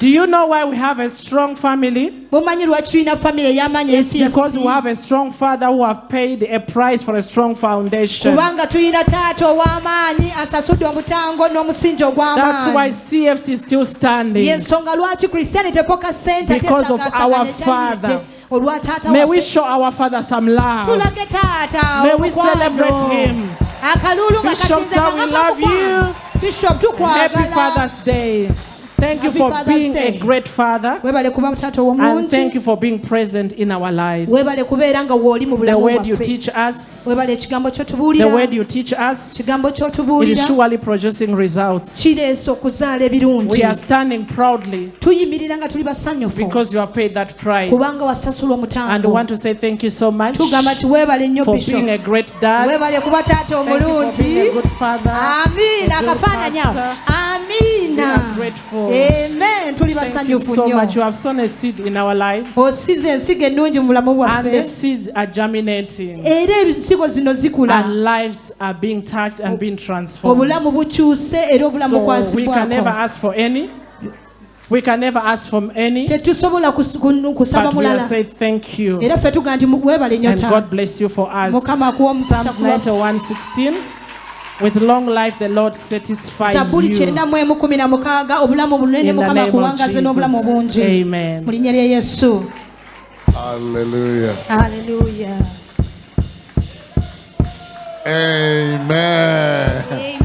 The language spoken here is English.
Do you know why we have a strong family? It's because we have a strong father who have paid a price for a strong foundation. That's why CFC is still standing. Because of our father. May we show our father some love. May we celebrate him. Bishop, sir, we love you. Happy Father's Day. Thank you for being a great father. And thank you for being present in our lives. The word you teach us, it is surely producing results. We are standing proudly because you have paid that price. And we want to say thank you so much for being a great dad. Thank you for being a good father, a good pastor. We are grateful. Amen. Thank you so much. You have sown a seed in our lives. And the seeds are germinating. And lives are being touched and being transformed. So we can never ask for any. We can never ask from any. But we will say thank you. And God bless you for us. Psalms 91:16. With long life, the Lord satisfies you. In the name of Jesus. Amen. Hallelujah. Hallelujah. Amen. Amen.